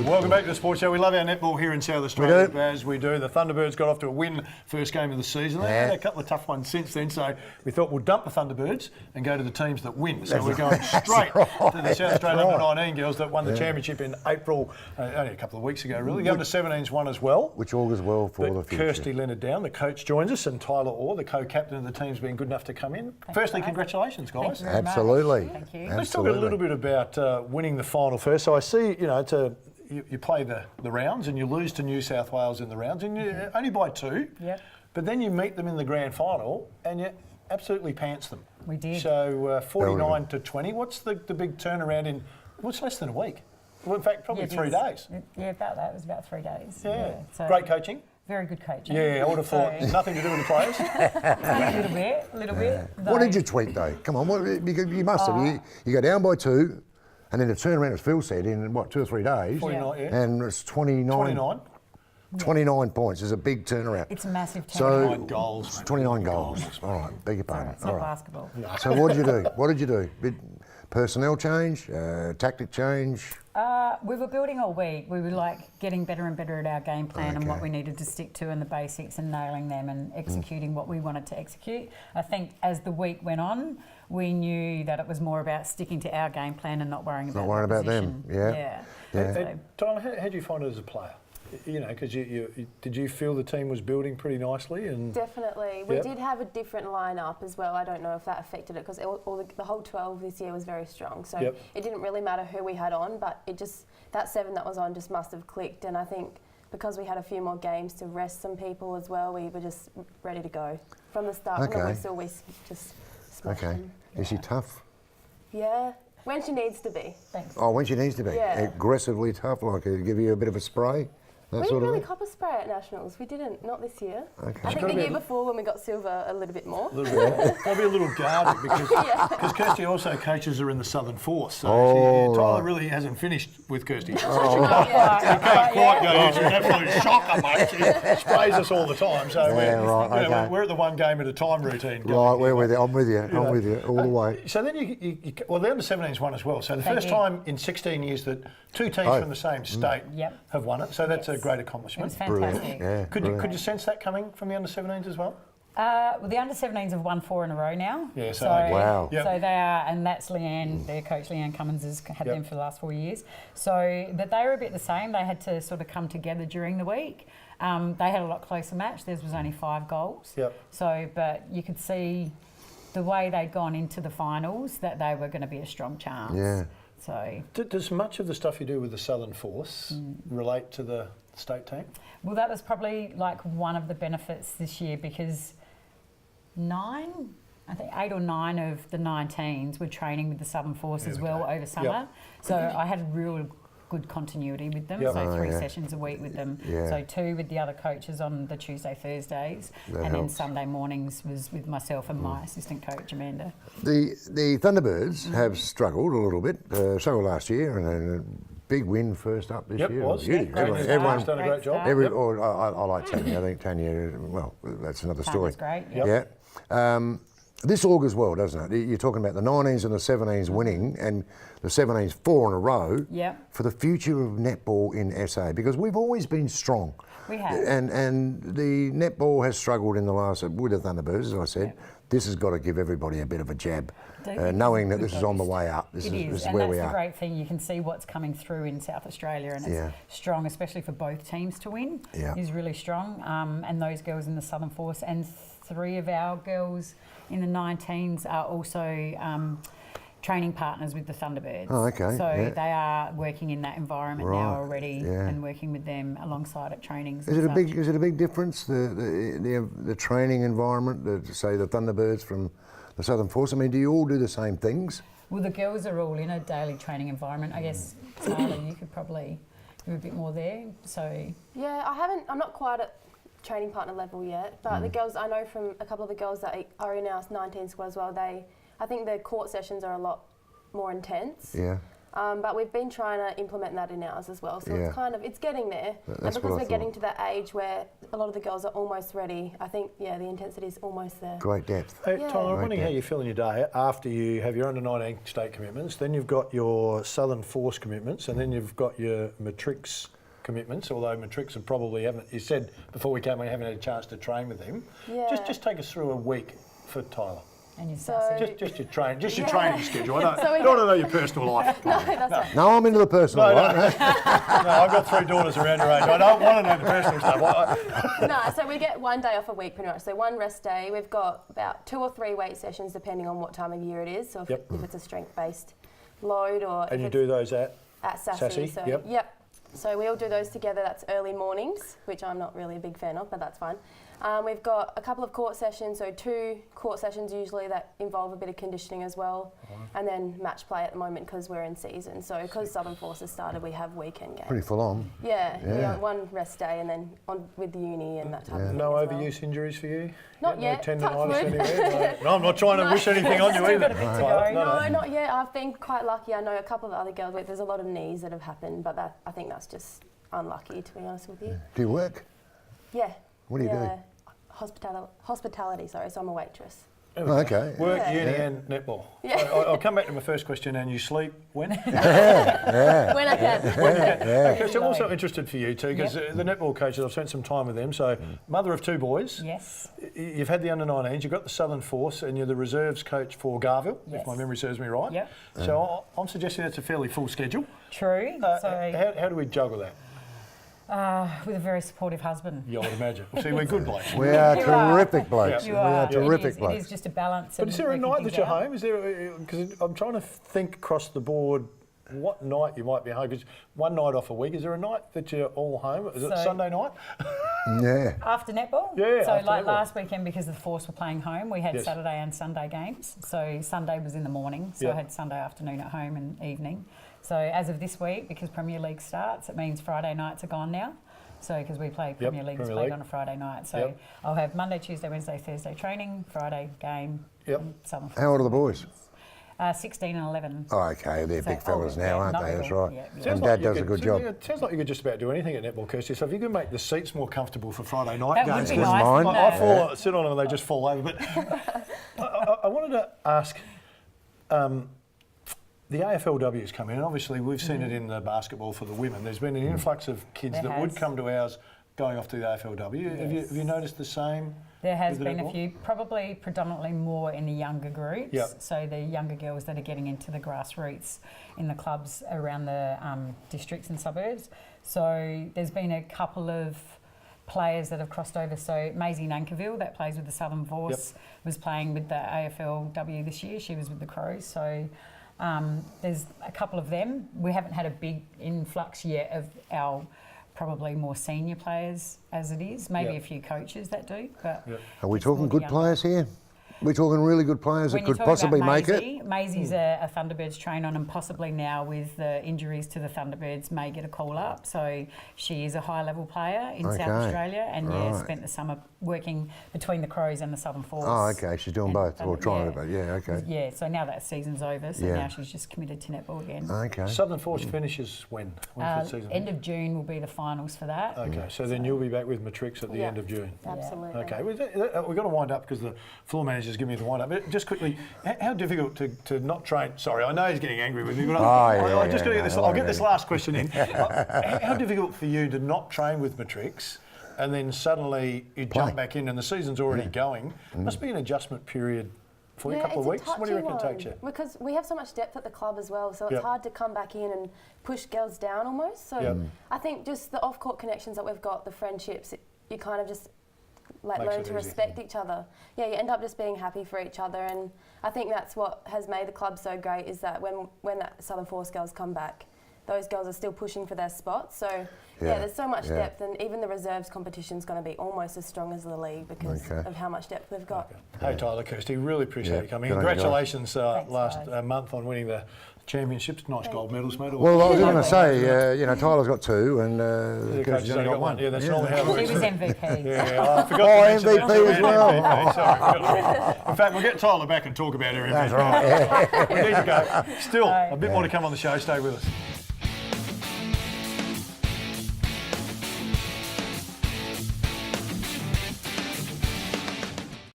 Welcome back to the Sports Show. We love our netball here in South Australia, as we do. The Thunderbirds got off to a win first game of the season. They had a couple of tough ones since then, so we thought we'll dump the Thunderbirds and go to the teams that win. So we're going straight to the South Australian under-19 girls that won the championship in April, only a couple of weeks ago, really. The under-17s won as well. Which augurs well for the future. Kirsty Leonard Down, the coach, joins us, and Tyler Orr, the co-captain of the team's been good enough to come in. Firstly, congratulations, guys. Absolutely. Thank you. Let's talk a little bit about winning the final first. So I see, you play the rounds and you lose to New South Wales in the rounds, and you only by 2. Yep. But then you meet them in the grand final and you absolutely pants them. We did. So 49 to 20. What's the big turnaround in? What's less than a week? Well, in fact, probably 3 days. Yeah, about that. It was about 3 days. Yeah. So Great coaching. Very good coaching. Yeah, I would have thought nothing to do with the players. a little bit. What did you tweet though? Come on, you must have. You go down by 2, and then the turnaround, as Phil said, in 2 or 3 days. 49, yeah. And it's 29. 29 points is a big turnaround. It's a massive turnaround. So 29 goals. 29 goals. All right, beg your pardon. It's not basketball. No. So what did you do? Bit personnel change, tactic change? We were building all week. We were getting better and better at our game plan and what we needed to stick to and the basics and nailing them and executing what we wanted to execute. I think as the week went on, we knew that it was more about sticking to our game plan and not worrying about them. Yeah. Tyler, how did you find it as a player? Because did you feel the team was building pretty nicely? And definitely. We did have a different lineup as well. I don't know if that affected it because the whole 12 this year was very strong. So it didn't really matter who we had on, but that 7 that was on just must have clicked. And I think because we had a few more games to rest some people as well, we were just ready to go. From the start, from the whistle, we just smashed them. Is she tough? Yeah. When she needs to be. Thanks. Oh, when she needs to be. Yeah. Aggressively tough, give you a bit of a spray? We didn't really cop a spray at Nationals. We didn't, not this year. Okay. I think the year before when we got silver a little bit more. Got to be a little guarded because Kirsty also coaches her in the Southern Force. So Tyler really hasn't finished with Kirsty. You can't quite go. She's an absolute shocker, mate. She sprays us all the time. So we're at the one game at a time routine. Right, we're with you. I'm with you. I'm with you all the way. So then the under-17s won as well. So the first time in 16 years that 2 teams from the same state have won it. So that's a great accomplishment. It was fantastic. Yeah, could you sense that coming from the under-17s as well? Well, the under-17s have won 4 in a row now. Yeah, so wow. So they are, and that's Leanne, their coach Leanne Cummins has had them for the last 4 years. So, but they were a bit the same. They had to sort of come together during the week. They had a lot closer match. Theirs was only 5 goals. Yep. So, but you could see the way they'd gone into the finals that they were going to be a strong chance. Yeah. So, does much of the stuff you do with the Southern Force relate to the state team? Well, that was probably one of the benefits this year because 8 or 9 of the 19s were training with the Southern Force as well over summer. So I had real good continuity with them. So 3 sessions a week with them. So 2 with the other coaches on the Tuesday, Thursdays, and then Sunday mornings was with myself and my assistant coach Amanda. The Thunderbirds have struggled a little bit. Struggled last year and a big win first up this year. It was. Everyone's done a great job. I like Tanya. I think Tanya. Well, that's another story. Great. This augurs well, doesn't it? You're talking about the 19s and the 17s winning, and the 17s 4 in a row for the future of netball in SA, because we've always been strong. We have. And the netball has struggled in the last, with the Thunderbirds, as I said. This has got to give everybody a bit of a jab, knowing that this is on the way up. This is where we are. And that's the great thing. You can see what's coming through in South Australia, and it's strong, especially for both teams to win. Is really strong. And those girls in the Southern Force and 3 of our girls in the 19s are also training partners with the Thunderbirds. Oh, okay. So they are working in that environment now already and working with them alongside at trainings. Is it a big difference, the training environment, say the Thunderbirds from the Southern Force? I mean, do you all do the same things? Well, the girls are all in a daily training environment. I guess, Tyler, you could probably do a bit more there. So yeah, I'm not quite at training partner level yet, but the girls, I know from a couple of the girls that are in our 19 squad as well, I think the court sessions are a lot more intense. Yeah. But we've been trying to implement that in ours as well. So it's getting there. And because we're getting to that age where a lot of the girls are almost ready, I think, the intensity is almost there. Great depth. Hey, Tyler, I'm wondering how you feel in your day after you have your under-19 state commitments, then you've got your Southern Force commitments, and then you've got your Matrix commitments, although Matrix have probably haven't, you said before we came, we haven't had a chance to train with them. Yeah. Just take us through a week for Tyler. And your Just your training schedule. I don't want to know your personal life. No, that's right. No, I'm into the personal life. No, I've got 3 daughters around your age. I don't want to know the personal stuff. No, so we get 1 day off a week pretty much. So 1 rest day. We've got about 2 or 3 weight sessions depending on what time of year it is. So if it's a strength-based load or... And you do those at Sassy. So, yep. So we all do those together. That's early mornings, which I'm not really a big fan of, but that's fine. We've got a couple of court sessions, so 2 court sessions usually that involve a bit of conditioning as well, and then match play at the moment because we're in season. So because Southern Force has started, we have weekend games. Pretty full on. Yeah. We have 1 rest day and then on with the uni and that type of thing. No as overuse injuries for you? Not yet. No Touch tendonitis wood. anywhere? No, I'm not trying to wish anything on you either. No, not yet. I've been quite lucky. I know a couple of other girls, there's a lot of knees that have happened, but I think that's just unlucky, to be honest with you. Do you work? Yeah. What do you do? Hospitality, so I'm a waitress. Oh, okay. Work, uni and netball. Yeah. So I'll come back to my first question, and you sleep when? When I can. Okay, so I'm also interested for you too, because the netball coaches, I've spent some time with them. So mother of 2 boys. Yes. You've had the under-19s, you've got the Southern Force, and you're the reserves coach for Garville, if my memory serves me right. Yep. So I'm suggesting that's a fairly full schedule. True. How do we juggle that? With a very supportive husband. Yeah, I would imagine. Well, see, we're good blokes. We are You terrific blokes. You We are. are terrific It blokes. is just a balance. But is there a working night things that you're out. home? Is there? Because I'm trying to think across the board what night you might be home. Because 1 night off a week, is there a night that you're all home? Is it Sunday night? Yeah. After netball? Yeah, So after like netball. last weekend, because the Force were playing home, we had Yes. Saturday and Sunday games. So Sunday was in the morning, so Yep. I had Sunday afternoon at home and evening. So as of this week, because Premier League starts, it means Friday nights are gone now. So because we play Premier League, it's played on a Friday night. So I'll have Monday, Tuesday, Wednesday, Thursday training, Friday game. Yep. Southern How old are the boys? 16 and 11. Oh, okay. They're So big fellas older, now, yeah, aren't not they? That's little, right. yeah, yeah. Sounds And like Dad you does a could- good job. It sounds like you could just about do anything at netball, Kirsty. So if you can make the seats more comfortable for Friday night That would games, be 'cause nice, mine. wouldn't it? I sit on them and they just fall over. But I wanted to ask, the AFLW's come in, and obviously we've seen it in the basketball for the women. There's been an influx of kids There that would has. come to ours going off to the AFLW. Have you noticed the same? There has with the been a netball? few, probably predominantly more in the younger groups. Yep. So the younger girls that are getting into the grassroots in the clubs around the districts and suburbs. So there's been a couple of players that have crossed over. So Maisie Nankiville, that plays with the Southern Force, was playing with the AFLW this year. She was with the Crows. So there's a couple of them. We haven't had a big influx yet of our probably more senior players as it is. Maybe a few coaches that do. But Are we it's more talking the good younger. players here? We're talking really good players When that you could talk possibly about make it? Maisie, Maisie's a Thunderbirds train on, and possibly now with the injuries to the Thunderbirds may get a call up. So she is a high level player in South Australia, and spent the summer working between the Crows and the Southern Force. Oh, okay. She's doing And both, or trying to, yeah. but yeah, okay. Yeah, so now that season's over, so now she's just committed to netball again. Okay. Southern Force finishes when? When's the season? End of June will be the finals for that. Okay, so then you'll be back with Matrix at the Yeah. end of June. Absolutely. Okay, we've got to wind up because the floor manager's giving me the wind up. But just quickly, how difficult to not train? Sorry, I know he's getting angry with me, but I'm just going to get this. I'll get this last question in. How difficult for you to not train with Matrix, and then suddenly you jump back in, and the season's already going? Must be an adjustment period for you, a couple of weeks. What do you reckon it takes you? Because we have so much depth at the club as well, so it's Yep. hard to come back in and push girls down almost. So Yep. I think just the off-court connections that we've got, the friendships, you kind of just like Makes learn it to easy. respect each other. Yeah, you end up just being happy for each other, and I think that's what has made the club so great is that when that Southern Force girls come back, those girls are still pushing for their spots. So there's so much depth, and even the reserves competition is going to be almost as strong as the league because of how much depth we've got. Hey Tyler, Kirsty, really appreciate you coming. Congratulations last month on winning the championships. Nice gold medals, mate. Well, I was going to say, Tyler's got 2 and Kirsty's only got 1. Yeah, that's normally how it works. She was MVP. I forgot to mention MVP as well. MVP. Sorry, in fact, we'll get Tyler back and talk about her MVP. That's right. We need to go. Still, a bit more to come on the show. Stay with us.